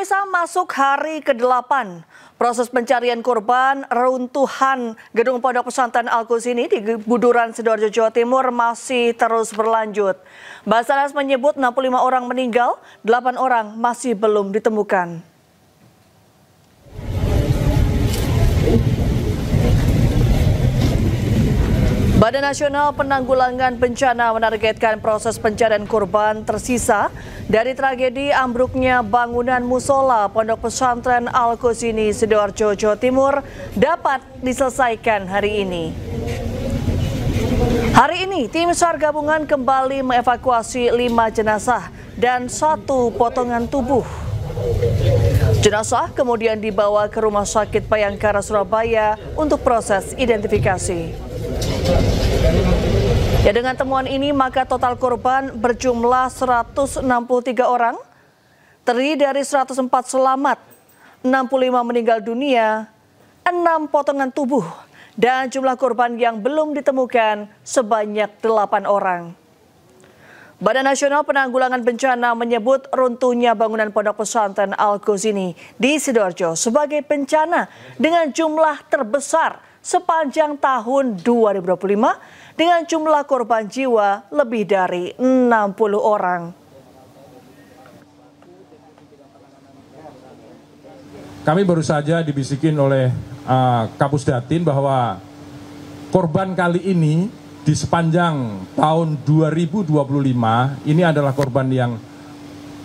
pemirsa, masuk hari ke-8. Proses pencarian korban reruntuhan gedung Pondok Pesantren Al-Quds ini di Buduran, Sidoarjo, Jawa Timur masih terus berlanjut. Basarnas menyebut 65 orang meninggal, 8 orang masih belum ditemukan. Badan Nasional Penanggulangan Bencana menargetkan proses pencarian korban tersisa dari tragedi ambruknya bangunan musola Pondok Pesantren Al-Quds ini Sidoarjo, Jawa Timur dapat diselesaikan hari ini. Hari ini, tim SAR gabungan kembali mengevakuasi 5 jenazah dan 1 potongan tubuh. Jenazah kemudian dibawa ke Rumah Sakit Bayangkara, Surabaya untuk proses identifikasi. Ya, dengan temuan ini maka total korban berjumlah 163 orang, terdiri dari 104 selamat, 65 meninggal dunia, 6 potongan tubuh, dan jumlah korban yang belum ditemukan sebanyak 8 orang. Badan Nasional Penanggulangan Bencana menyebut runtuhnya bangunan Pondok Pesantren Al-Quds ini di Sidoarjo sebagai bencana dengan jumlah terbesar sepanjang tahun 2025 dengan jumlah korban jiwa lebih dari 60 orang. Kami baru saja dibisikin oleh Kapus Datin bahwa korban kali ini di sepanjang tahun 2025 ini adalah korban yang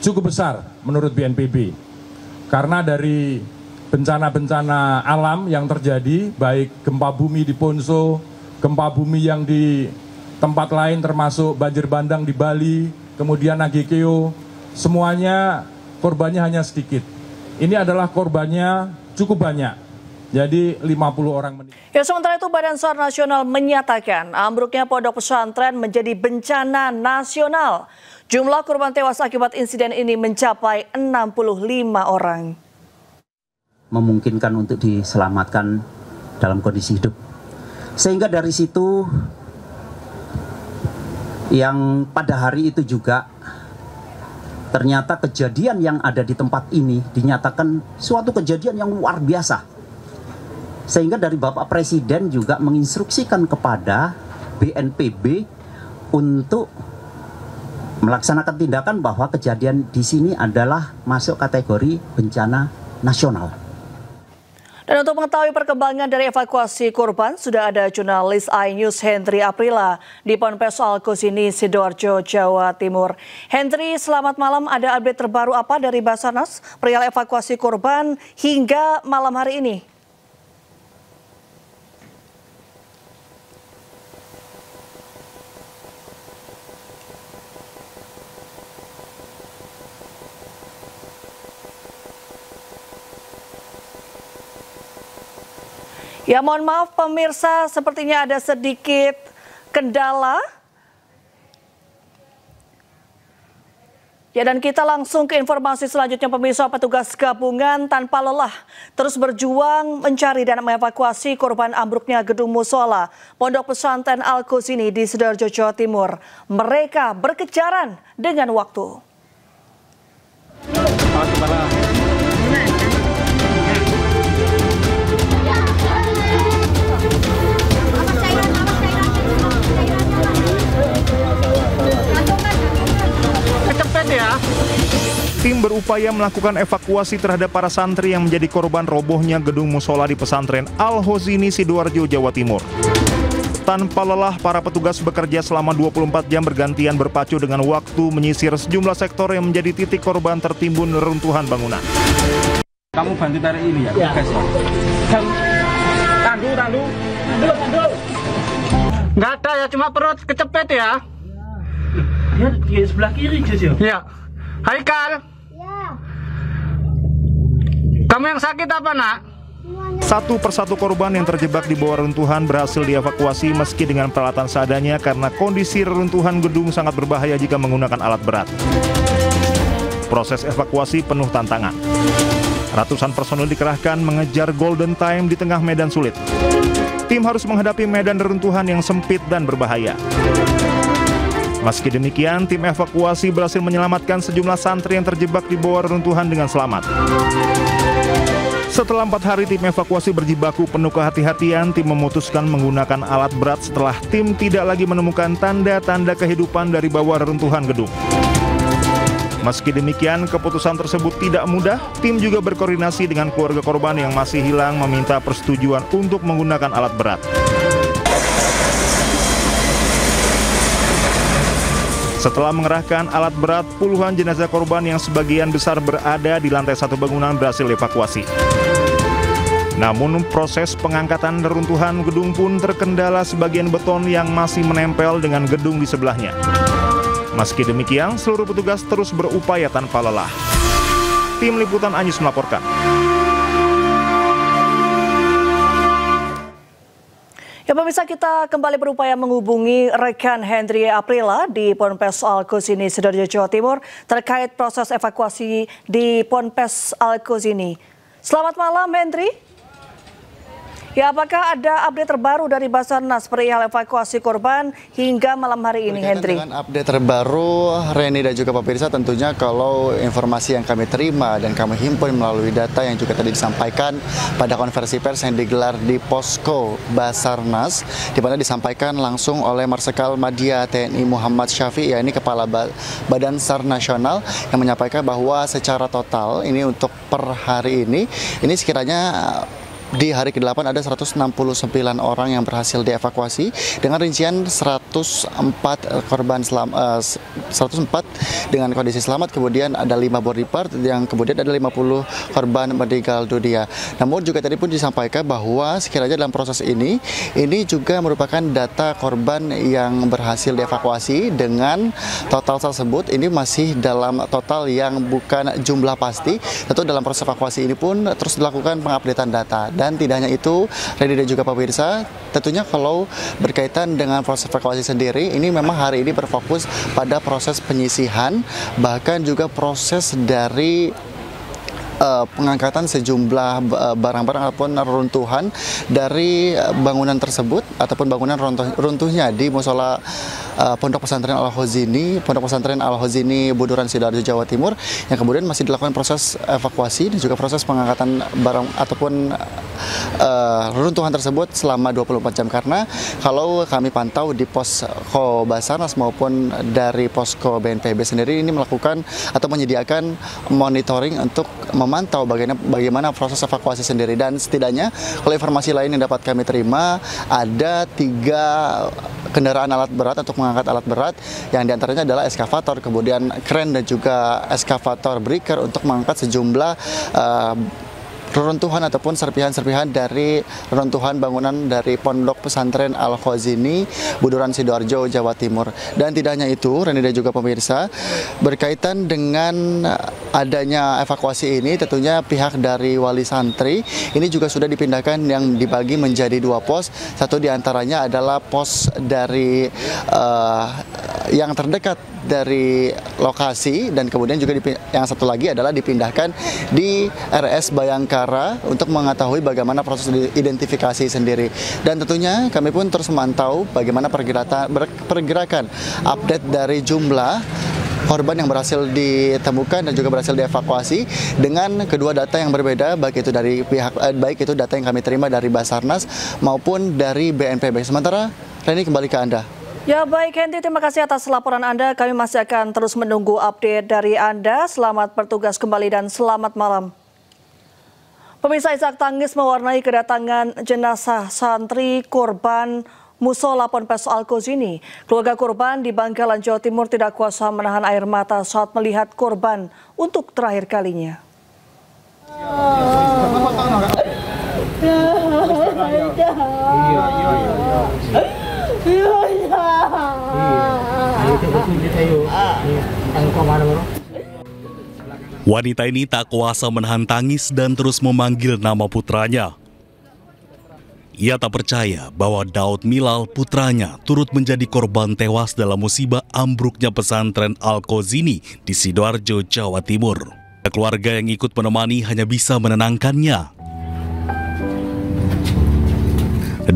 cukup besar menurut BNPB. Karena dari bencana-bencana alam yang terjadi, baik gempa bumi di Poso, gempa bumi yang di tempat lain termasuk banjir bandang di Bali, kemudian Nagekeo, semuanya korbannya hanya sedikit. Ini adalah korbannya cukup banyak, jadi 50 orang meninggal. Ya, sementara itu Badan SAR Nasional menyatakan ambruknya pondok pesantren menjadi bencana nasional. Jumlah korban tewas akibat insiden ini mencapai 65 orang. Memungkinkan untuk diselamatkan dalam kondisi hidup. Sehingga dari situ yang pada hari itu juga ternyata kejadian yang ada di tempat ini dinyatakan suatu kejadian yang luar biasa. Sehingga dari Bapak Presiden juga menginstruksikan kepada BNPB untuk melaksanakan tindakan bahwa kejadian di sini adalah masuk kategori bencana nasional. Dan untuk mengetahui perkembangan dari evakuasi korban, sudah ada jurnalis iNews Hendry Aprila di Ponpes Al-Quds ini Sidoarjo, Jawa Timur. Hendry, selamat malam. Ada update terbaru apa dari Basarnas perihal evakuasi korban hingga malam hari ini? Ya, mohon maaf pemirsa, sepertinya ada sedikit kendala. Ya, dan kita langsung ke informasi selanjutnya pemirsa. Petugas gabungan tanpa lelah terus berjuang mencari dan mengevakuasi korban ambruknya gedung musola Pondok Pesantren Al-Quds ini di Sidoarjo, Jawa Timur. Mereka berkejaran dengan waktu. Tim berupaya melakukan evakuasi terhadap para santri yang menjadi korban robohnya gedung musola di pesantren Al-Quds ini Sidoarjo, Jawa Timur. Tanpa lelah, para petugas bekerja selama 24 jam bergantian berpacu dengan waktu menyisir sejumlah sektor yang menjadi titik korban tertimbun reruntuhan bangunan. Kamu bantu tarik ini ya? Ya. Tandu. Nggak ada ya, cuma perut kecepet ya. Ya, di sebelah kiri, Jus. Ya. Haikal. Ya. Kamu yang sakit apa, Nak? Satu persatu korban yang terjebak di bawah reruntuhan berhasil dievakuasi meski dengan peralatan seadanya karena kondisi reruntuhan gedung sangat berbahaya jika menggunakan alat berat. Proses evakuasi penuh tantangan. Ratusan personel dikerahkan mengejar golden time di tengah medan sulit. Tim harus menghadapi medan reruntuhan yang sempit dan berbahaya. Meski demikian, tim evakuasi berhasil menyelamatkan sejumlah santri yang terjebak di bawah reruntuhan dengan selamat. Setelah 4 hari tim evakuasi berjibaku penuh kehati-hatian, tim memutuskan menggunakan alat berat setelah tim tidak lagi menemukan tanda-tanda kehidupan dari bawah reruntuhan gedung. Meski demikian, keputusan tersebut tidak mudah. Tim juga berkoordinasi dengan keluarga korban yang masih hilang meminta persetujuan untuk menggunakan alat berat. Setelah mengerahkan alat berat, puluhan jenazah korban yang sebagian besar berada di lantai 1 bangunan berhasil dievakuasi. Namun proses pengangkatan reruntuhan gedung pun terkendala sebagian beton yang masih menempel dengan gedung di sebelahnya. Meski demikian, seluruh petugas terus berupaya tanpa lelah. Tim Liputan Anyus melaporkan. Ya pemirsa, kita kembali berupaya menghubungi rekan Hendri Aprila di Ponpes Al-Kozini, Sidoarjo, Jawa Timur terkait proses evakuasi di Ponpes Al-Kozini. Selamat malam, Hendri. Ya, apakah ada update terbaru dari Basarnas perihal evakuasi korban hingga malam hari ini, Hendri? Dengan update terbaru, Reni dan juga pemirsa, tentunya kalau informasi yang kami terima dan kami himpun melalui data yang juga tadi disampaikan pada konferensi pers yang digelar di Posko Basarnas, di mana disampaikan langsung oleh Marsikal Madya TNI Muhammad Syafi'i, ya ini Kepala Badan SAR Nasional, yang menyampaikan bahwa secara total ini untuk per hari ini sekiranya di hari ke-8 ada 169 orang yang berhasil dievakuasi dengan rincian 104 korban 104 dengan kondisi selamat, kemudian ada 5 body part yang kemudian ada 50 korban meninggal dunia. Namun juga tadi pun disampaikan bahwa sekiranya dalam proses ini juga merupakan data korban yang berhasil dievakuasi dengan total tersebut ini masih dalam total yang bukan jumlah pasti. Tentu dalam proses evakuasi ini pun terus dilakukan pengupdatean data. Dan tidak hanya itu, Reni dan juga pemirsa, tentunya kalau berkaitan dengan proses evakuasi sendiri, ini memang hari ini berfokus pada proses penyisihan, bahkan juga proses dari pengangkatan sejumlah barang-barang ataupun runtuhan dari bangunan tersebut ataupun bangunan runtuhnya di musola Pondok Pesantren Al-Khozini Buduran, Sidoarjo, Jawa Timur, yang kemudian masih dilakukan proses evakuasi dan juga proses pengangkatan barang ataupun runtuhan tersebut selama 24 jam. Karena kalau kami pantau di Posko Basarnas maupun dari Posko BNPB sendiri ini melakukan atau menyediakan monitoring untuk memantau bagaimana proses evakuasi sendiri. Dan setidaknya kalau informasi lain yang dapat kami terima, ada 3 kendaraan alat berat untuk mengangkat alat berat, yang diantaranya adalah eskavator, kemudian kren dan juga eskavator breaker untuk mengangkat sejumlah reruntuhan ataupun serpihan-serpihan dari reruntuhan bangunan dari Pondok Pesantren Al-Khozini Buduran, Sidoarjo, Jawa Timur. Dan tidak hanya itu, Reni dan juga pemirsa, berkaitan dengan adanya evakuasi ini, tentunya pihak dari wali santri ini juga sudah dipindahkan, yang dibagi menjadi 2 pos. Satu diantaranya adalah pos dari yang terdekat dari lokasi, dan kemudian juga yang satu lagi adalah dipindahkan di RS Bayangkara untuk mengetahui bagaimana proses identifikasi sendiri. Dan tentunya kami pun terus memantau bagaimana pergerakan update dari jumlah korban yang berhasil ditemukan dan juga berhasil dievakuasi dengan kedua data yang berbeda, baik itu data yang kami terima dari Basarnas maupun dari BNPB. Sementara Reni, kembali ke Anda. Ya baik, Hendy, terima kasih atas laporan Anda. Kami masih akan terus menunggu update dari Anda. Selamat bertugas kembali dan selamat malam. Pemirsa, isak tangis mewarnai kedatangan jenazah santri korban musola Ponpes Al-Kozini. Keluarga korban di Bangkalan, Jawa Timur tidak kuasa menahan air mata saat melihat korban untuk terakhir kalinya. Wanita ini tak kuasa menahan tangis dan terus memanggil nama putranya. Ia tak percaya bahwa Daud Milal, putranya, turut menjadi korban tewas dalam musibah ambruknya pesantren Al-Khozini di Sidoarjo, Jawa Timur. Keluarga yang ikut menemani hanya bisa menenangkannya.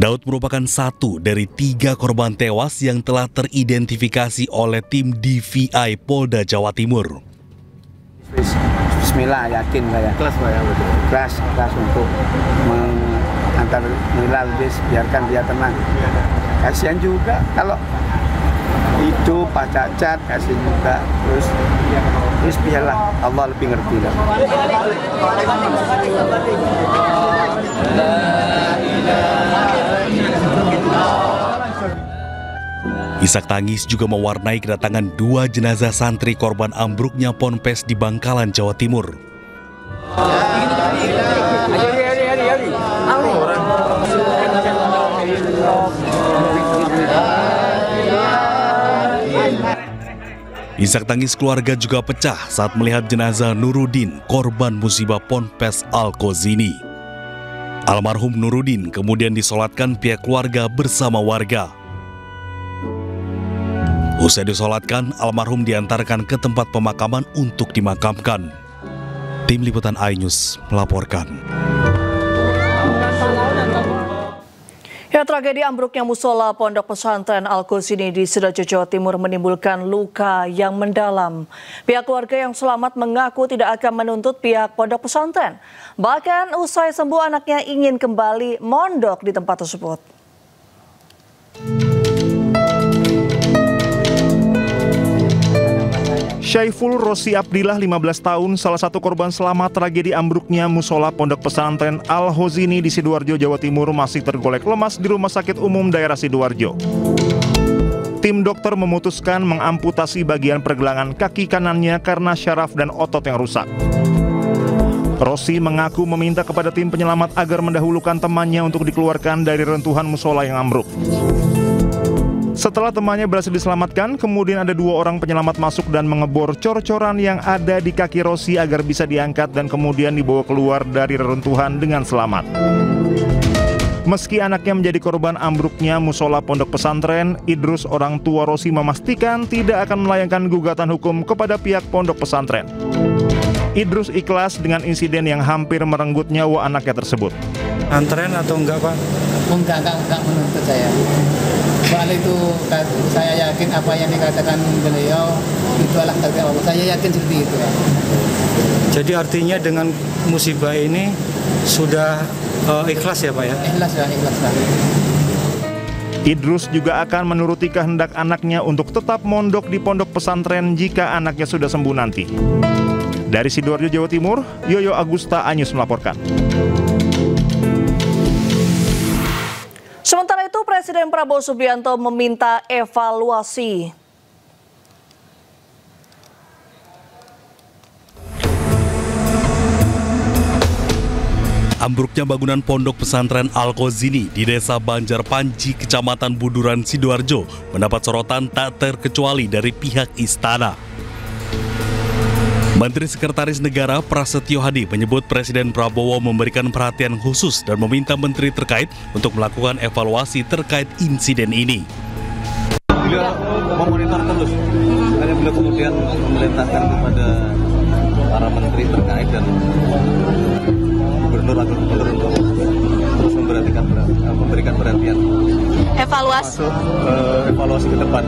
Daud merupakan satu dari 3 korban tewas yang telah teridentifikasi oleh tim DVI Polda Jawa Timur. Bismillah, yakin saya. Kelas Pak ya, betul. Kelas untuk mengantar Milal, biarkan dia tenang. Kasihan juga kalau hidup Pak Cacat, kasihan juga. Terus biarlah, Allah lebih ngerti lah. Isak tangis juga mewarnai kedatangan 2 jenazah santri korban ambruknya Ponpes di Bangkalan, Jawa Timur. Isak tangis keluarga juga pecah saat melihat jenazah Nurudin, korban musibah Ponpes Al-Kozini. Almarhum Nurudin kemudian disolatkan pihak keluarga bersama warga. Usai disolatkan, almarhum diantarkan ke tempat pemakaman untuk dimakamkan. Tim Liputan iNews melaporkan. Ya, tragedi ambruknya musola Pondok Pesantren Al-Kozini di Sidoarjo, Jawa Timur menimbulkan luka yang mendalam. Pihak keluarga yang selamat mengaku tidak akan menuntut pihak pondok pesantren. Bahkan usai sembuh anaknya ingin kembali mondok di tempat tersebut. Syaiful Rosi Abdillah, 15 tahun, salah satu korban selamat tragedi ambruknya musola Pondok Pesantren Al-Kozini di Sidoarjo, Jawa Timur masih tergolek lemas di Rumah Sakit Umum Daerah Sidoarjo. Tim dokter memutuskan mengamputasi bagian pergelangan kaki kanannya karena syaraf dan otot yang rusak. Rosi mengaku meminta kepada tim penyelamat agar mendahulukan temannya untuk dikeluarkan dari reruntuhan musola yang ambruk. Setelah temannya berhasil diselamatkan, kemudian ada 2 orang penyelamat masuk dan mengebor cor-coran yang ada di kaki Rosi agar bisa diangkat dan kemudian dibawa keluar dari reruntuhan dengan selamat. Meski anaknya menjadi korban ambruknya musola Pondok Pesantren, Idrus, orang tua Rosi, memastikan tidak akan melayangkan gugatan hukum kepada pihak pondok pesantren. Idrus ikhlas dengan insiden yang hampir merenggut nyawa anaknya tersebut. Antren atau enggak, Pak? Enggak menuntut saya. Soal itu saya yakin apa yang dikatakan beliau itu adalah takdir Allah. Saya yakin seperti itu ya. Jadi artinya dengan musibah ini sudah ikhlas ya Pak ya? Ikhlas lah. Idrus juga akan menuruti kehendak anaknya untuk tetap mondok di pondok pesantren jika anaknya sudah sembuh nanti. Dari Sidoarjo, Jawa Timur, Yoyo Agusta, iNews melaporkan. Sementara itu, Presiden Prabowo Subianto meminta evaluasi. Ambruknya bangunan Pondok Pesantren Al-Kozini di Desa Banjar Panji, Kecamatan Buduran, Sidoarjo mendapat sorotan tak terkecuali dari pihak istana. Menteri Sekretaris Negara Prasetyo Hadi menyebut Presiden Prabowo memberikan perhatian khusus dan meminta menteri terkait untuk melakukan evaluasi terkait insiden ini. Beliau memonitor terus, hanya beliau kemudian memerintahkan kepada para menteri terkait dan gubernur atau gubernur untuk terus memberikan perhatian. Evaluasi. Evaluasi ke depan.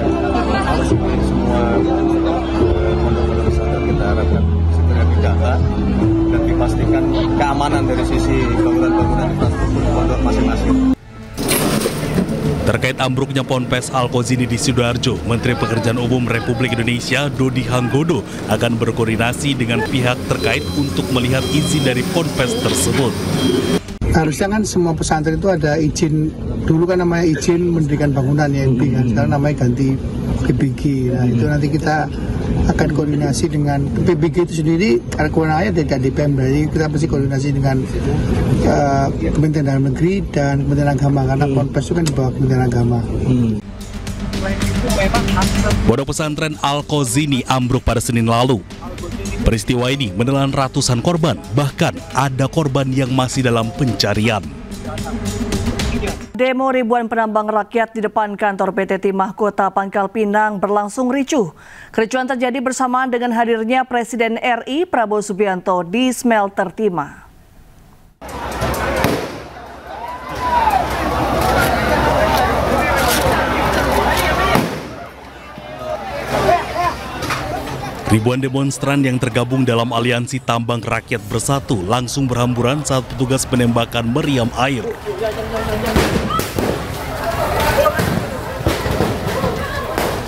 Semua pondok-pondok pesantren kita harapkan segera didata dan dipastikan keamanan dari sisi bangunan-bangunan infrastruktur pondok masing-masing. Terkait ambruknya Ponpes Al-Kozini di Sidoarjo, Menteri Pekerjaan Umum Republik Indonesia Dodi Hanggodo akan berkoordinasi dengan pihak terkait untuk melihat izin dari Ponpes tersebut. Harusnya kan semua pesantren itu ada izin, dulu kan namanya izin mendirikan bangunan ya, kan sekarang namanya ganti PBG. Nah itu nanti kita akan koordinasi dengan PBG itu sendiri, karena kewenangannya dari DPM, jadi kita mesti koordinasi dengan Kementerian Dalam Negeri dan Kementerian Agama, karena Ponpes itu kan di bawah Kementerian Agama. Pondok Pesantren Al-Kozini ambruk pada Senin lalu. Peristiwa ini menelan ratusan korban, bahkan ada korban yang masih dalam pencarian. Demo ribuan penambang rakyat di depan kantor PT Timah Kota Pangkal Pinang berlangsung ricuh. Kericuhan terjadi bersamaan dengan hadirnya Presiden RI Prabowo Subianto di smelter Timah. Ribuan demonstran yang tergabung dalam aliansi Tambang Rakyat Bersatu langsung berhamburan saat petugas menembakkan meriam air.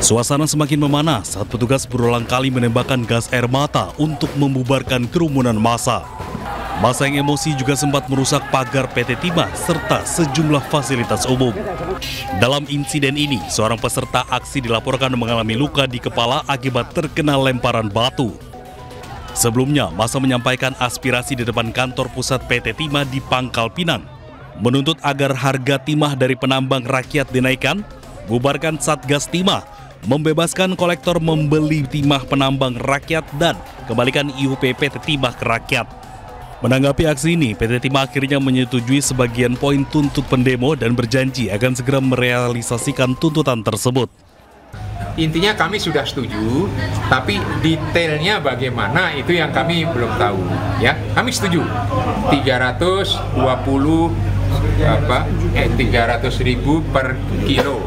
Suasana semakin memanas saat petugas berulang kali menembakkan gas air mata untuk membubarkan kerumunan massa. Massa yang emosi juga sempat merusak pagar PT Timah serta sejumlah fasilitas umum. Dalam insiden ini, seorang peserta aksi dilaporkan mengalami luka di kepala akibat terkena lemparan batu. Sebelumnya, massa menyampaikan aspirasi di depan kantor pusat PT Timah di Pangkal Pinang, menuntut agar harga timah dari penambang rakyat dinaikkan, bubarkan Satgas Timah, membebaskan kolektor membeli timah penambang rakyat, dan kembalikan IUP PT Timah ke rakyat. Menanggapi aksi ini, PT Timah akhirnya menyetujui sebagian poin tuntut pendemo dan berjanji akan segera merealisasikan tuntutan tersebut. Intinya kami sudah setuju, tapi detailnya bagaimana itu yang kami belum tahu. Ya, kami setuju 300.000 per kilo.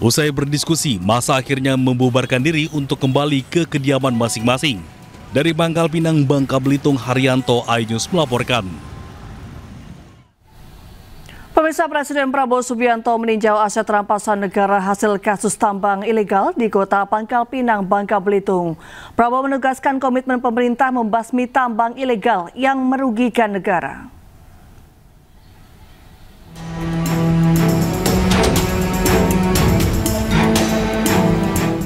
Usai berdiskusi, massa akhirnya membubarkan diri untuk kembali ke kediaman masing-masing. Dari Pangkal Pinang, Bangka Belitung, Haryanto, iNews melaporkan. Pemirsa, Presiden Prabowo Subianto meninjau aset rampasan negara hasil kasus tambang ilegal di Kota Pangkal Pinang, Bangka Belitung. Prabowo menegaskan komitmen pemerintah membasmi tambang ilegal yang merugikan negara.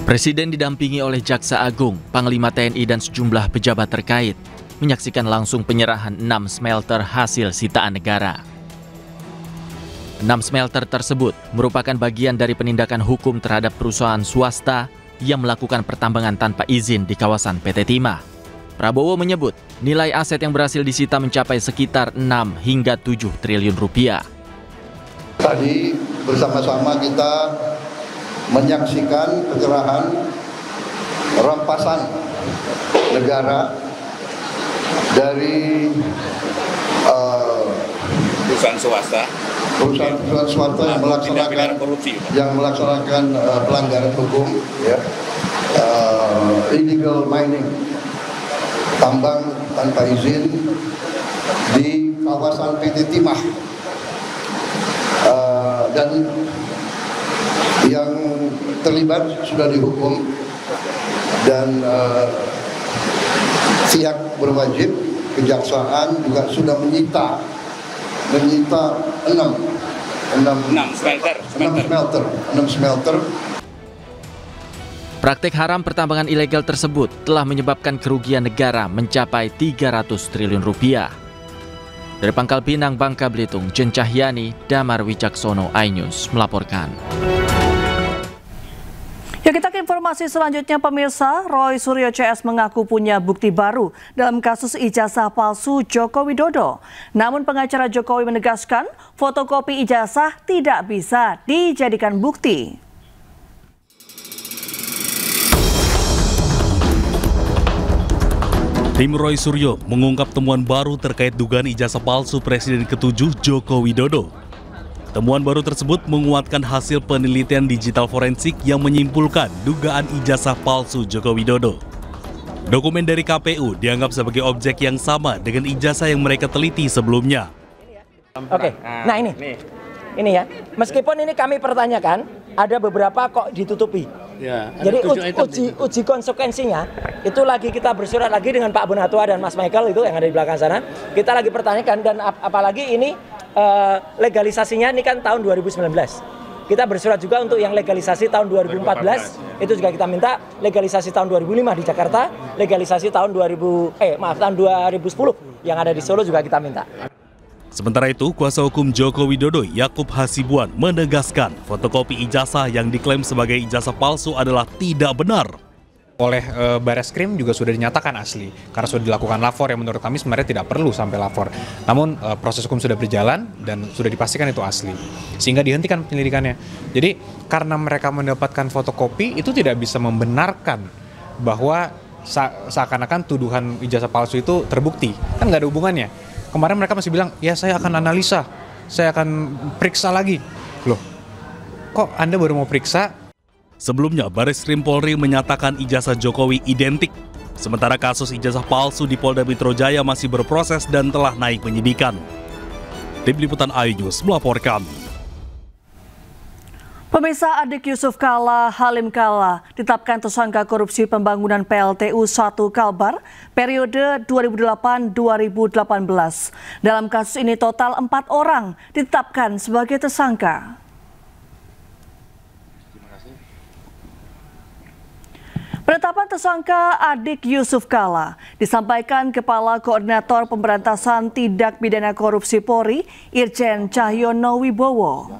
Presiden didampingi oleh Jaksa Agung, Panglima TNI dan sejumlah pejabat terkait menyaksikan langsung penyerahan 6 smelter hasil sitaan negara. 6 smelter tersebut merupakan bagian dari penindakan hukum terhadap perusahaan swasta yang melakukan pertambangan tanpa izin di kawasan PT Timah. Prabowo menyebut nilai aset yang berhasil disita mencapai sekitar 6 hingga 7 triliun rupiah. Tadi bersama-sama kita menyaksikan penyerahan rampasan negara dari perusahaan swasta yang melaksanakan pelanggaran hukum, ya, illegal mining, tambang tanpa izin di kawasan PT Timah, dan yang terlibat sudah dihukum dan pihak berwajib, kejaksaan juga sudah menyita 6 smelter. Praktek haram pertambangan ilegal tersebut telah menyebabkan kerugian negara mencapai 300 triliun rupiah. Dari Pangkal Pinang, Bangka Belitung, Jen Cahyani, Damar Wicaksono, iNews melaporkan. Ya, kita ke informasi selanjutnya, pemirsa. Roy Suryo CS mengaku punya bukti baru dalam kasus ijazah palsu Joko Widodo. Namun pengacara Jokowi menegaskan fotokopi ijazah tidak bisa dijadikan bukti. Tim Roy Suryo mengungkap temuan baru terkait dugaan ijazah palsu Presiden ke-7 Joko Widodo. Temuan baru tersebut menguatkan hasil penelitian digital forensik yang menyimpulkan dugaan ijazah palsu Joko Widodo. Dokumen dari KPU dianggap sebagai objek yang sama dengan ijazah yang mereka teliti sebelumnya. Oke, nah ini ya. Meskipun ini kami pertanyakan, ada beberapa kok ditutupi. Ya, jadi uji konsekuensinya itu lagi kita bersurat lagi dengan Pak Bonatua dan Mas Michael itu yang ada di belakang sana. Kita lagi pertanyakan, dan apalagi ini legalisasinya ini kan tahun 2019. Kita bersurat juga untuk yang legalisasi tahun 2014, itu juga kita minta legalisasi tahun 2005 di Jakarta, legalisasi tahun 2010 yang ada di Solo juga kita minta. Sementara itu, kuasa hukum Joko Widodo Yakub Hasibuan menegaskan fotokopi ijazah yang diklaim sebagai ijazah palsu adalah tidak benar. Oleh Bareskrim juga sudah dinyatakan asli karena sudah dilakukan lapor yang menurut kami sebenarnya tidak perlu sampai lapor. Namun proses hukum sudah berjalan dan sudah dipastikan itu asli sehingga dihentikan penyelidikannya. Jadi karena mereka mendapatkan fotokopi itu tidak bisa membenarkan bahwa seakan-akan tuduhan ijazah palsu itu terbukti. Kan nggak ada hubungannya. Kemarin mereka masih bilang, ya saya akan analisa, saya akan periksa lagi. Loh, kok Anda baru mau periksa? Sebelumnya, Bareskrim Polri menyatakan ijazah Jokowi identik Sementara kasus ijazah palsu di Polda Metro Jaya masih berproses dan telah naik penyidikan. Tim Liputan Ayu News melaporkan. Pemirsa, adik Yusuf Kalla, Halim Kalla, ditetapkan tersangka korupsi pembangunan PLTU 1 Kalbar periode 2008-2018. Dalam kasus ini total 4 orang ditetapkan sebagai tersangka. Penetapan tersangka adik Yusuf Kalla disampaikan Kepala Koordinator Pemberantasan Tindak Pidana Korupsi Polri, Irjen Cahyono Wibowo.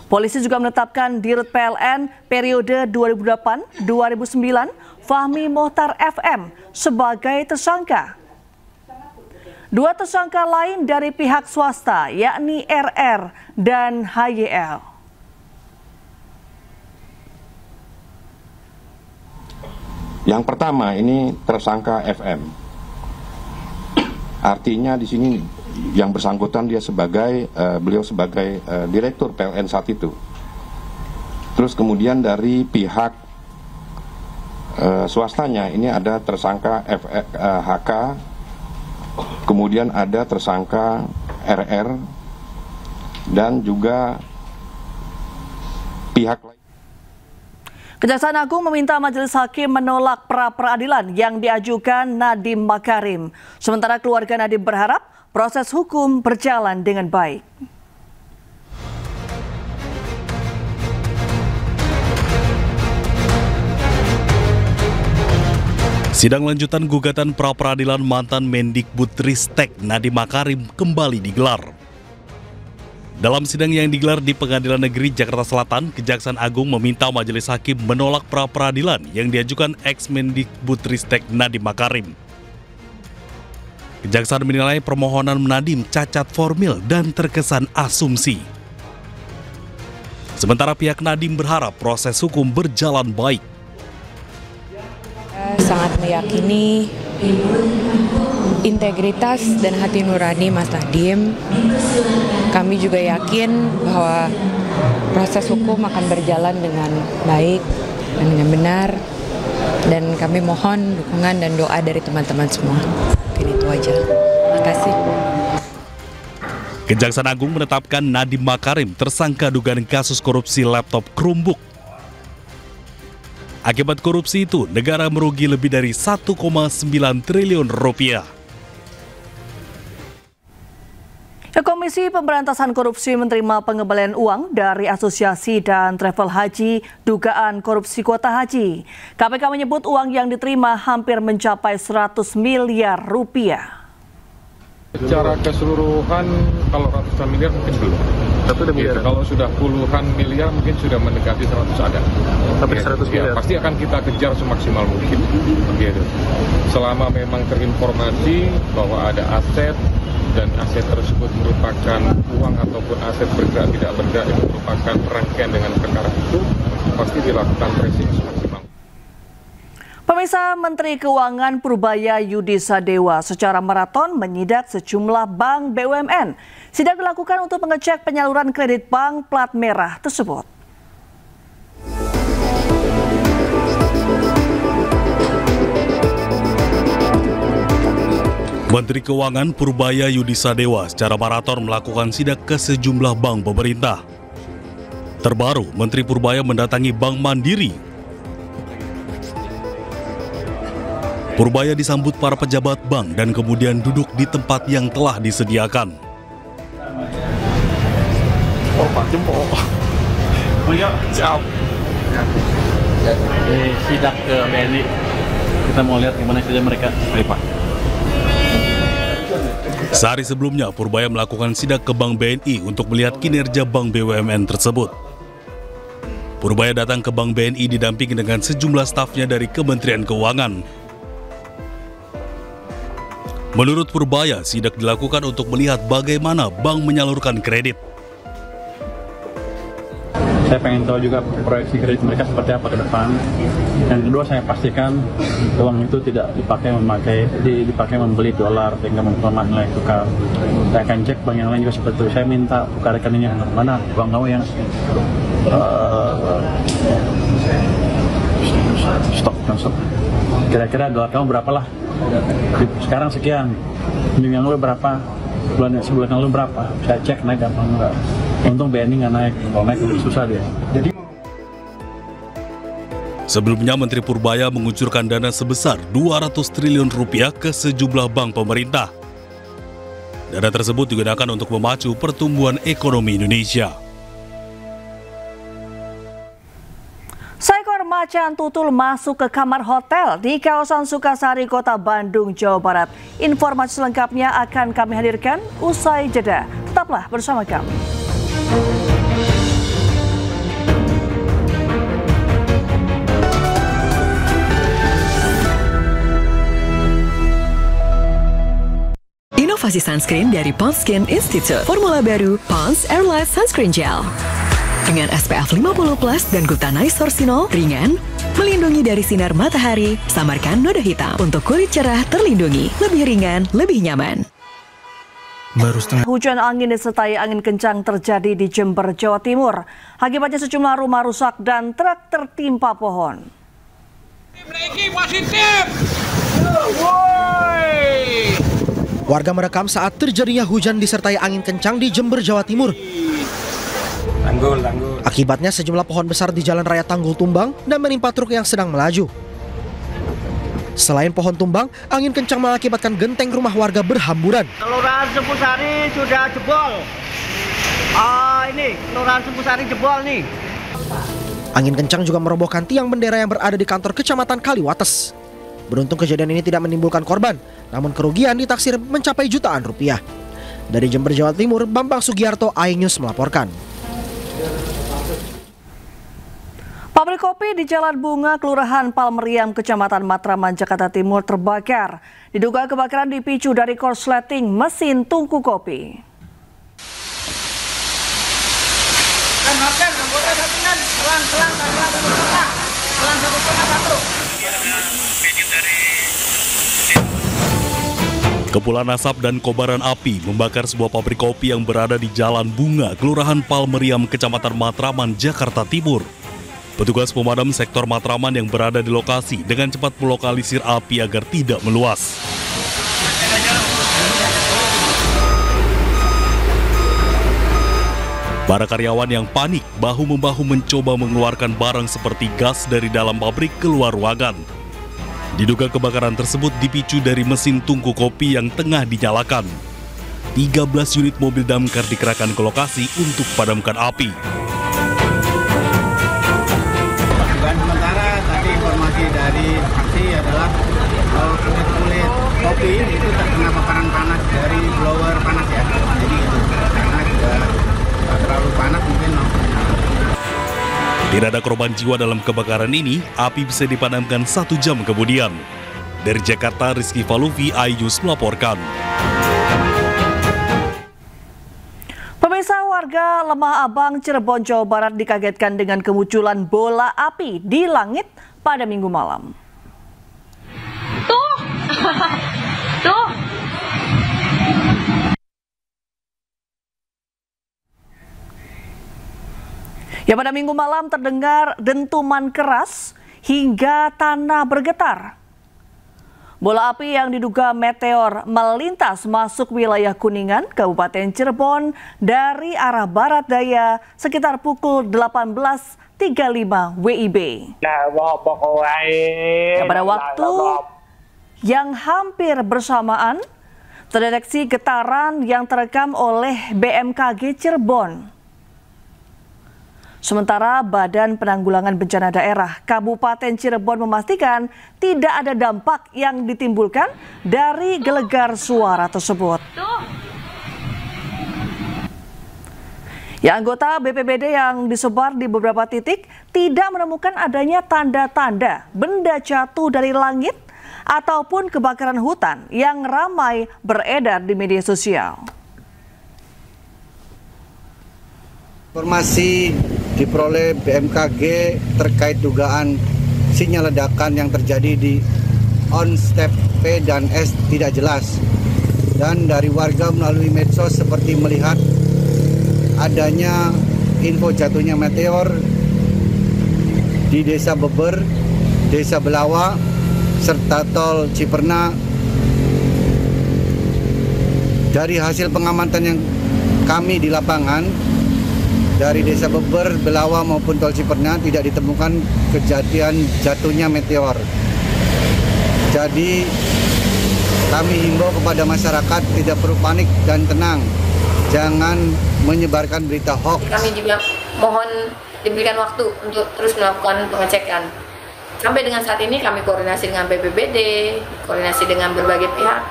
Polisi juga menetapkan Dirut PLN periode 2008-2009, Fahmi Mohtar FM, sebagai tersangka. 2 tersangka lain dari pihak swasta, yakni RR dan HYL. Yang pertama ini tersangka FM. Artinya di sini yang bersangkutan dia sebagai beliau sebagai direktur PLN saat itu. Terus kemudian dari pihak swastanya ini ada tersangka HK, kemudian ada tersangka RR dan juga pihak lain. Kejaksaan Agung meminta Majelis Hakim menolak pra-peradilan yang diajukan Nadiem Makarim. Sementara keluarga Nadiem berharap proses hukum berjalan dengan baik. Sidang lanjutan gugatan pra-peradilan mantan Mendikbudristek Nadiem Makarim kembali digelar. Dalam sidang yang digelar di Pengadilan Negeri Jakarta Selatan, Kejaksaan Agung meminta Majelis Hakim menolak pra-peradilan yang diajukan ex-Mendikbudristek Nadiem Makarim. Kejaksaan menilai permohonan Nadiem cacat formil dan terkesan asumsi. Sementara pihak Nadiem berharap proses hukum berjalan baik. Sangat meyakini integritas dan hati nurani Mas Nadiem. Kami juga yakin bahwa proses hukum akan berjalan dengan baik dan dengan benar. Dan kami mohon dukungan dan doa dari teman-teman semua. Mungkin itu aja. Terima kasih. Kejaksaan Agung menetapkan Nadiem Makarim tersangka dugaan kasus korupsi laptop Chromebook. Akibat korupsi itu, negara merugi lebih dari 1,9 triliun rupiah. Komisi Pemberantasan Korupsi menerima pengembalian uang dari Asosiasi dan Travel Haji dugaan korupsi kuota haji. KPK menyebut uang yang diterima hampir mencapai 100 miliar rupiah. Secara keseluruhan kalau ratusan miliar mungkin belum. Kalau sudah puluhan miliar mungkin sudah mendekati 100 ada. Tapi 100 miliar. Pasti akan kita kejar semaksimal mungkin. Begitu. Selama memang terinformasi bahwa ada aset dan aset tersebut merupakan uang ataupun aset bergerak tidak bergerak itu merupakan rangkaian dengan perkara itu, pasti dilakukan tracing semaksimal. Pemirsa, Menteri Keuangan Purbaya Yudi Sadewa secara maraton menyidak sejumlah bank BUMN. Sidak dilakukan untuk mengecek penyaluran kredit bank plat merah tersebut. Menteri Keuangan Purbaya Yudi Sadewa secara maraton melakukan sidak ke sejumlah bank pemerintah. Terbaru, Menteri Purbaya mendatangi Bank Mandiri. Purbaya disambut para pejabat bank dan kemudian duduk di tempat yang telah disediakan. Sidak ke BNI. Kita mau lihat gimana kerja mereka. Baik, Pak. Sehari sebelumnya, Purbaya melakukan sidak ke Bank BNI untuk melihat kinerja bank BUMN tersebut. Purbaya datang ke Bank BNI didampingi dengan sejumlah stafnya dari Kementerian Keuangan. Menurut Purbaya, sidak dilakukan untuk melihat bagaimana bank menyalurkan kredit. Saya pengen tahu juga proyeksi kredit mereka seperti apa ke depan. Yang kedua, saya pastikan uang itu tidak dipakai membeli dolar sehingga memperlemah nilai tukar. Saya akan cek bank yang lain juga seperti itu. Saya minta buka rekeningnya mana uang kamu yang stok. kira-kira dolar kamu berapa lah, sekarang sekian, minggu yang lalu berapa, sebulan yang lalu berapa, saya cek naik apa enggak. Untung BNI nggak naik, kalau naik susah dia. Jadi sebelumnya Menteri Purbaya mengucurkan dana sebesar 200 triliun rupiah ke sejumlah bank pemerintah. Dana tersebut digunakan untuk memacu pertumbuhan ekonomi Indonesia. Seekor macan tutul masuk ke kamar hotel di kawasan Sukasari, Kota Bandung, Jawa Barat. Informasi selengkapnya akan kami hadirkan usai jeda. Tetaplah bersama kami. Inovasi sunscreen dari Pond's Skin Institute. Formula baru Pond's Airlight Sunscreen Gel. Dengan SPF 50+ dan glutanate sorcinol, ringan, melindungi dari sinar matahari, samarkan noda hitam. Untuk kulit cerah terlindungi, lebih ringan, lebih nyaman. Hujan angin disertai angin kencang terjadi di Jember, Jawa Timur. Akibatnya sejumlah rumah rusak dan truk tertimpa pohon. Warga merekam saat terjadinya hujan disertai angin kencang di Jember, Jawa Timur. Akibatnya sejumlah pohon besar di Jalan Raya Tanggul tumbang dan menimpa truk yang sedang melaju. Selain pohon tumbang, angin kencang mengakibatkan genteng rumah warga berhamburan. Kelurahan Sempusari sudah jebol. Ini Kelurahan Sempusari jebol nih. Angin kencang juga merobohkan tiang bendera yang berada di kantor Kecamatan Kaliwates. Beruntung kejadian ini tidak menimbulkan korban, namun kerugian ditaksir mencapai jutaan rupiah. Dari Jember, Jawa Timur, Bambang Sugiarto, iNews melaporkan. Pabrik kopi di Jalan Bunga, Kelurahan Palmeriam, Kecamatan Matraman, Jakarta Timur terbakar. Diduga kebakaran dipicu dari korsleting mesin tungku kopi. Kepulan asap dan kobaran api membakar sebuah pabrik kopi yang berada di Jalan Bunga, Kelurahan Palmeriam, Kecamatan Matraman, Jakarta Timur. Petugas pemadam sektor Matraman yang berada di lokasi dengan cepat melokalisir api agar tidak meluas. Para karyawan yang panik bahu-membahu mencoba mengeluarkan barang seperti gas dari dalam pabrik keluar ruangan. Diduga kebakaran tersebut dipicu dari mesin tungku kopi yang tengah dinyalakan. 13 unit mobil damkar dikerahkan ke lokasi untuk padamkan api. Sementara tadi informasi dari saksi adalah kulit kopi itu terkena paparan panas dari blower panas ya. Jadi karena juga terlalu panas mungkin. Tidak ada korban jiwa dalam kebakaran ini, api bisa dipadamkan 1 jam kemudian. Dari Jakarta, Rizky Faluvi, iNews melaporkan. Pemirsa, warga Lemah Abang, Cirebon, Jawa Barat dikagetkan dengan kemunculan bola api di langit pada Minggu malam. Tuh! Tuh! Ya, pada Minggu malam terdengar dentuman keras hingga tanah bergetar. Bola api yang diduga meteor melintas masuk wilayah Kuningan, Kabupaten Cirebon dari arah barat daya sekitar pukul 18.35 WIB. Pada waktu yang hampir bersamaan, terdeteksi getaran yang terekam oleh BMKG Cirebon. Sementara Badan Penanggulangan Bencana Daerah Kabupaten Cirebon memastikan tidak ada dampak yang ditimbulkan dari gelegar suara tersebut. Ya, anggota BPBD yang disebar di beberapa titik tidak menemukan adanya tanda-tanda benda jatuh dari langit ataupun kebakaran hutan yang ramai beredar di media sosial. Informasi diperoleh BMKG terkait dugaan sinyal ledakan yang terjadi di on step P dan S tidak jelas. Dan dari warga melalui medsos seperti melihat adanya info jatuhnya meteor di Desa Beber, Desa Belawa, serta tol Ciperna. Dari hasil pengamatan yang kami di lapangan, dari Desa Beber, Belawa maupun tol Ciperna tidak ditemukan kejadian jatuhnya meteor. Jadi kami himbau kepada masyarakat tidak perlu panik dan tenang, jangan menyebarkan berita hoax. Kami juga mohon diberikan waktu untuk terus melakukan pengecekan. Sampai dengan saat ini kami koordinasi dengan BPBD, koordinasi dengan berbagai pihak,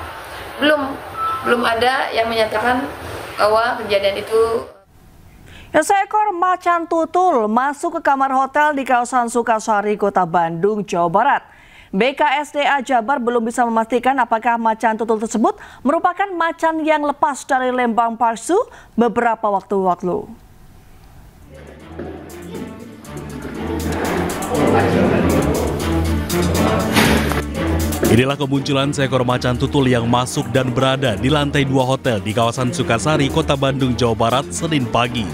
belum ada yang menyatakan bahwa kejadian itu. Seekor macan tutul masuk ke kamar hotel di kawasan Sukasari, Kota Bandung, Jawa Barat. BKSDA Jabar belum bisa memastikan apakah macan tutul tersebut merupakan macan yang lepas dari Lembang Parsu beberapa waktu lalu. Inilah kemunculan seekor macan tutul yang masuk dan berada di lantai 2 hotel di kawasan Sukasari, Kota Bandung, Jawa Barat, Senin pagi.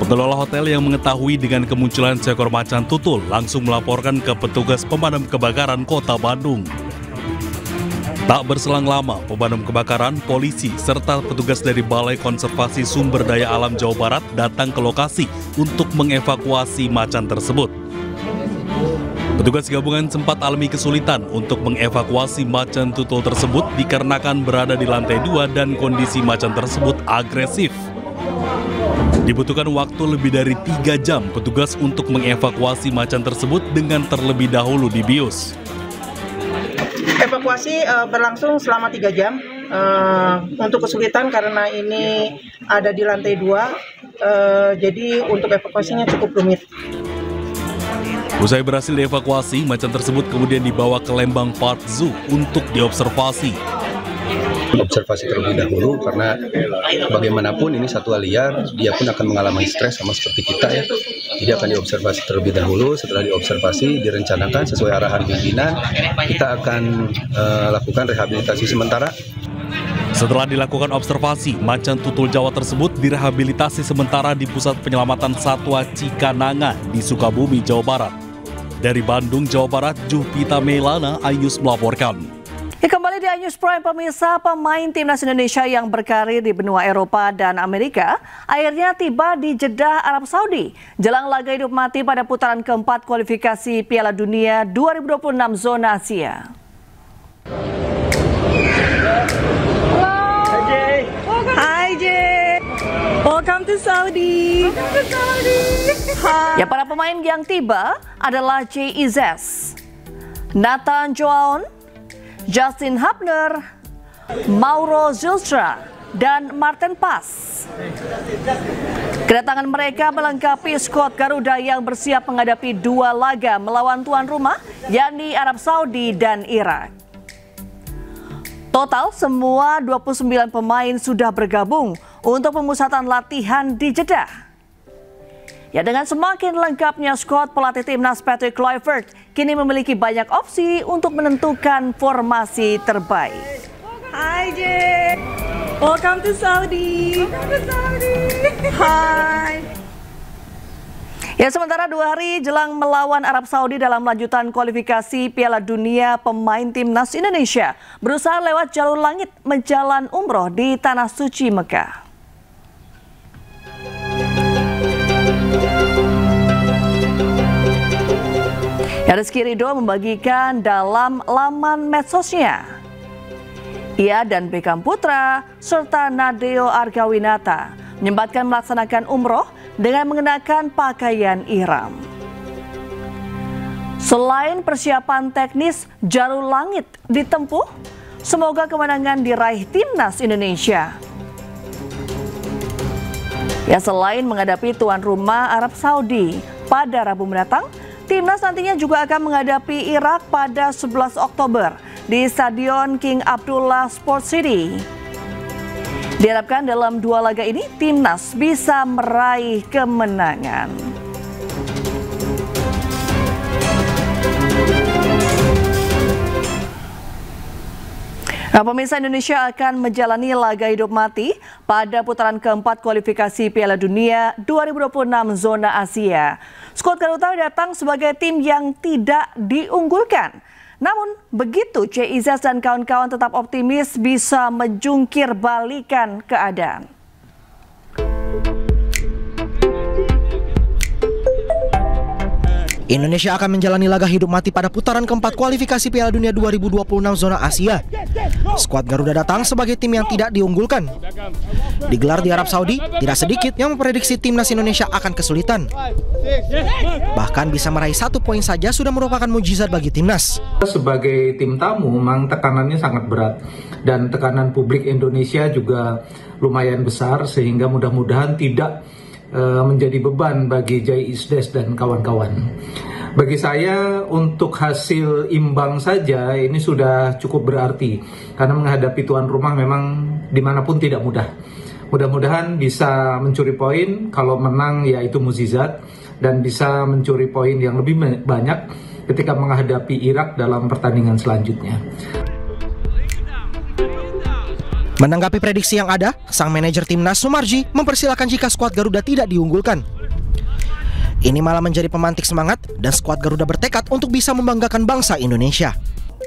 Pengelola hotel yang mengetahui dengan kemunculan seekor macan tutul langsung melaporkan ke petugas pemadam kebakaran Kota Bandung. Tak berselang lama, pemadam kebakaran, polisi, serta petugas dari Balai Konservasi Sumber Daya Alam Jawa Barat datang ke lokasi untuk mengevakuasi macan tersebut. Petugas gabungan sempat alami kesulitan untuk mengevakuasi macan tutul tersebut dikarenakan berada di lantai 2 dan kondisi macan tersebut agresif. Dibutuhkan waktu lebih dari 3 jam petugas untuk mengevakuasi macan tersebut dengan terlebih dahulu dibius. Evakuasi berlangsung selama 3 jam. Untuk kesulitan karena ini ada di lantai 2, jadi untuk evakuasinya cukup rumit. Usai berhasil dievakuasi, macan tersebut kemudian dibawa ke Lembang Park Zoo untuk diobservasi. Observasi terlebih dahulu karena bagaimanapun ini satwa liar, dia pun akan mengalami stres sama seperti kita ya. Jadi akan diobservasi terlebih dahulu, setelah diobservasi direncanakan sesuai arahan pimpinan, kita akan lakukan rehabilitasi sementara. Setelah dilakukan observasi, macan tutul Jawa tersebut direhabilitasi sementara di Pusat Penyelamatan Satwa Cikananga di Sukabumi, Jawa Barat. Dari Bandung, Jawa Barat, Jupita Melana, Ayus melaporkan. Kembali di Ayus Prime, pemirsa, pemain timnas Indonesia yang berkarir di benua Eropa dan Amerika akhirnya tiba di Jeddah, Arab Saudi jelang laga hidup mati pada putaran keempat kualifikasi Piala Dunia 2026 zona Asia. Hi Jay, welcome to Saudi. Ya, para pemain yang tiba adalah Jay Izes, Nathan Joaon, Justin Hubner, Mauro Zylstra, dan Martin Pas. Kedatangan mereka melengkapi skuad Garuda yang bersiap menghadapi 2 laga melawan tuan rumah, yakni Arab Saudi dan Irak. Total semua 29 pemain sudah bergabung untuk pemusatan latihan di Jeddah. Ya, dengan semakin lengkapnya skuad, pelatih timnas Patrick Kluivert kini memiliki banyak opsi untuk menentukan formasi terbaik. Hi Jay, welcome to Saudi. Hi. Ya, sementara 2 hari jelang melawan Arab Saudi dalam lanjutan kualifikasi Piala Dunia, pemain timnas Indonesia berusaha lewat jalur langit menjalan umroh di Tanah Suci Mekah. Rizky Ridho membagikan dalam laman medsosnya. Ia dan Beckham Putra serta Nadeo Argawinata menyempatkan melaksanakan umroh dengan mengenakan pakaian ihram. Selain persiapan teknis jalur langit ditempuh, semoga kemenangan diraih timnas Indonesia. Ya, selain menghadapi tuan rumah Arab Saudi pada Rabu mendatang, timnas nantinya juga akan menghadapi Irak pada 11 Oktober di Stadion King Abdullah Sports City. Diharapkan dalam 2 laga ini timnas bisa meraih kemenangan. Nah, pemirsa, Indonesia akan menjalani laga hidup mati pada putaran keempat kualifikasi Piala Dunia 2026 zona Asia. Skuad Garuda datang sebagai tim yang tidak diunggulkan. Namun begitu, CIZ dan kawan-kawan tetap optimis bisa menjungkir balikan keadaan. Indonesia akan menjalani laga hidup mati pada putaran keempat kualifikasi Piala Dunia 2026 zona Asia. Skuad Garuda datang sebagai tim yang tidak diunggulkan. Digelar di Arab Saudi, tidak sedikit yang memprediksi timnas Indonesia akan kesulitan. Bahkan bisa meraih 1 poin saja sudah merupakan mujizat bagi timnas. Sebagai tim tamu memang tekanannya sangat berat dan tekanan publik Indonesia juga lumayan besar sehingga mudah-mudahan tidak menjadi beban bagi Jai Isdes dan kawan-kawan. Bagi saya untuk hasil imbang saja ini sudah cukup berarti karena menghadapi tuan rumah memang dimanapun tidak mudah. Mudah-mudahan bisa mencuri poin, kalau menang ya itu mukjizat, dan bisa mencuri poin yang lebih banyak ketika menghadapi Irak dalam pertandingan selanjutnya. Menanggapi prediksi yang ada, sang manajer timnas Sumarji mempersilahkan jika skuad Garuda tidak diunggulkan. Ini malah menjadi pemantik semangat dan skuad Garuda bertekad untuk bisa membanggakan bangsa Indonesia.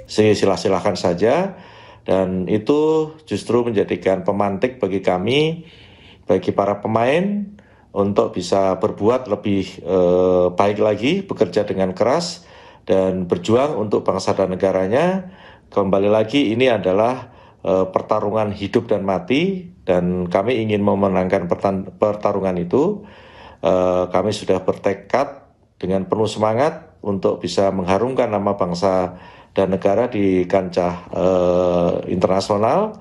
Silah-silahkan saja, dan itu justru menjadikan pemantik bagi kami, bagi para pemain untuk bisa berbuat lebih baik lagi, bekerja dengan keras dan berjuang untuk bangsa dan negaranya. Kembali lagi ini adalah pertarungan hidup dan mati, dan kami ingin memenangkan pertarungan itu. Kami sudah bertekad dengan penuh semangat untuk bisa mengharumkan nama bangsa dan negara di kancah internasional.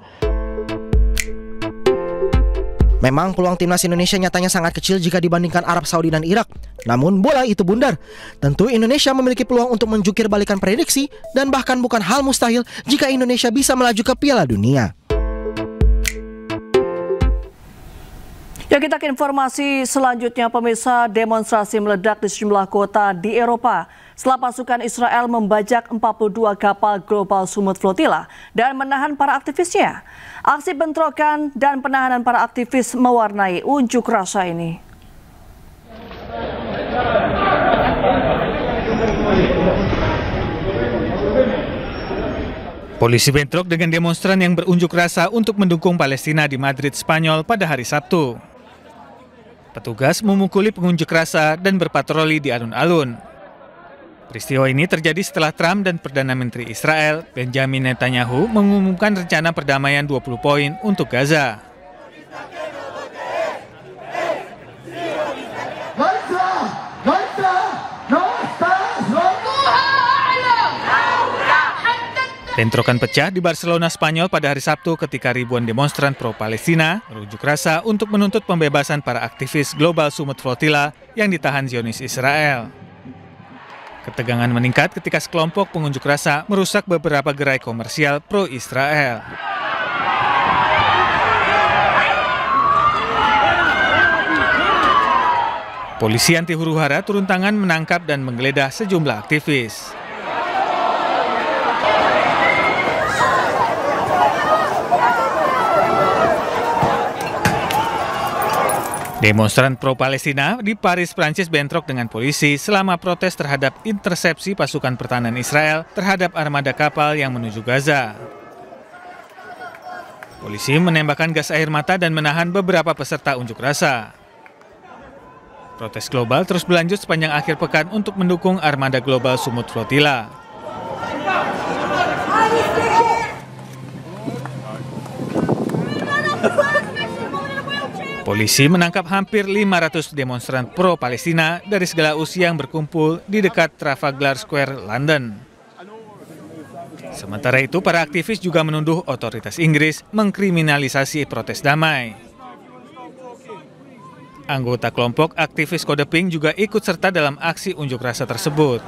Memang peluang timnas Indonesia nyatanya sangat kecil jika dibandingkan Arab Saudi dan Irak. Namun bola itu bundar. Tentu Indonesia memiliki peluang untuk menjungkir balikan prediksi dan bahkan bukan hal mustahil jika Indonesia bisa melaju ke Piala Dunia. Ya, kita ke informasi selanjutnya, pemirsa. Demonstrasi meledak di sejumlah kota di Eropa setelah pasukan Israel membajak 42 kapal Global Summit Flotilla dan menahan para aktivisnya. Aksi bentrokan dan penahanan para aktivis mewarnai unjuk rasa ini. Polisi bentrok dengan demonstran yang berunjuk rasa untuk mendukung Palestina di Madrid, Spanyol pada hari Sabtu. Petugas memukuli pengunjuk rasa dan berpatroli di alun-alun. Peristiwa ini terjadi setelah Trump dan Perdana Menteri Israel, Benjamin Netanyahu, mengumumkan rencana perdamaian 20 poin untuk Gaza. Bentrokan pecah di Barcelona, Spanyol pada hari Sabtu ketika ribuan demonstran pro-Palestina berunjuk rasa untuk menuntut pembebasan para aktivis Global Summit Flotilla yang ditahan Zionis Israel. Ketegangan meningkat ketika sekelompok pengunjuk rasa merusak beberapa gerai komersial pro-Israel. Polisi anti huru-hara turun tangan menangkap dan menggeledah sejumlah aktivis. Demonstran pro-Palestina di Paris, Prancis bentrok dengan polisi selama protes terhadap intersepsi pasukan pertahanan Israel terhadap armada kapal yang menuju Gaza. Polisi menembakkan gas air mata dan menahan beberapa peserta unjuk rasa. Protes global terus berlanjut sepanjang akhir pekan untuk mendukung armada Global Summit Flotilla. Polisi menangkap hampir 500 demonstran pro-Palestina dari segala usia yang berkumpul di dekat Trafalgar Square, London. Sementara itu, para aktivis juga menuduh otoritas Inggris mengkriminalisasi protes damai. Anggota kelompok aktivis Kode Pink juga ikut serta dalam aksi unjuk rasa tersebut.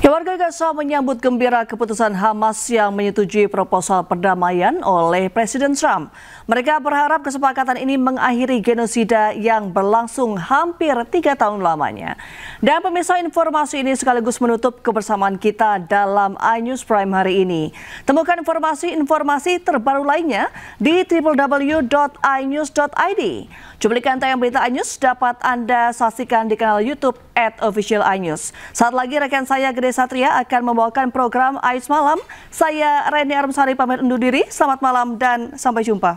Ya, warga Gaza menyambut gembira keputusan Hamas yang menyetujui proposal perdamaian oleh Presiden Trump. Mereka berharap kesepakatan ini mengakhiri genosida yang berlangsung hampir 3 tahun lamanya. Dan pemirsa, informasi ini sekaligus menutup kebersamaan kita dalam iNews Prime hari ini. Temukan informasi terbaru lainnya di www.inews.id. Cuplikan tayang berita iNews dapat Anda saksikan di kanal YouTube @officialinews. Saat lagi rekan saya Gede Satria akan membawakan program Ais Malam. Saya Reni Armsari pamit undur diri. Selamat malam dan sampai jumpa.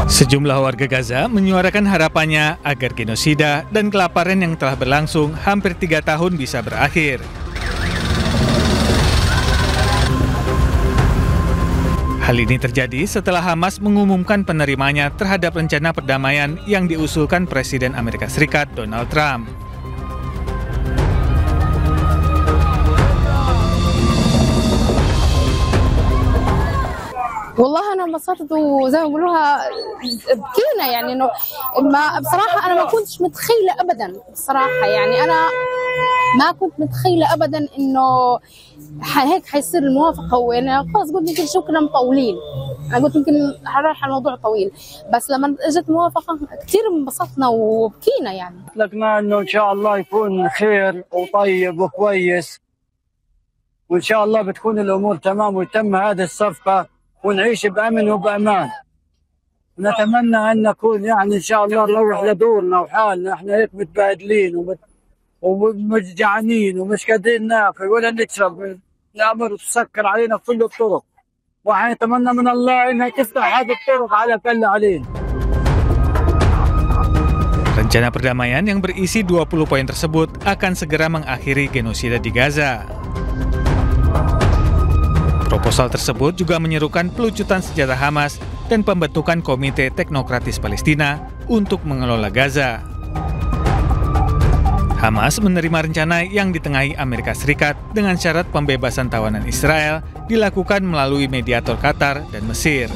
Sejumlah warga Gaza menyuarakan harapannya agar genosida dan kelaparan yang telah berlangsung hampir 3 tahun bisa berakhir. Hal ini terjadi setelah Hamas mengumumkan penerimanya terhadap rencana perdamaian yang diusulkan Presiden Amerika Serikat Donald Trump. والله انا انبسطت وزي ما بيقولوها بكينا يعني انه ما بصراحه انا ما كنتش متخيله ابدا بصراحه يعني انا ما كنت متخيله ابدا انه هيك حيصير الموافقه وانا خلص قلت يمكن شكرا مطولين انا قلت يمكن رايح الموضوع طويل بس لما اجت الموافقه كثير انبسطنا وبكينا يعني لكنا انه ان شاء الله يكون خير وطيب وكويس وان شاء الله بتكون الامور تمام ويتم هذه الصفقه ونعيش بأمن وبأمان. نتمنى أن نكون يعني إن شاء الله نروح لدورنا وحالنا، احنا هيك متبادلين ومججعانين ومش قادرين ناكل ولا نشرب، الأمر تسكر علينا كل الطرق، ونتمنى من الله إنها تفتح هذه الطرق على كل علينا. Rencana perdamaian yang berisi 20 poin tersebut akan segera mengakhiri genosida di Gaza. Proposal tersebut juga menyerukan pelucutan senjata Hamas dan pembentukan Komite Teknokratis Palestina untuk mengelola Gaza. Hamas menerima rencana yang ditengahi Amerika Serikat dengan syarat pembebasan tawanan Israel dilakukan melalui mediator Qatar dan Mesir.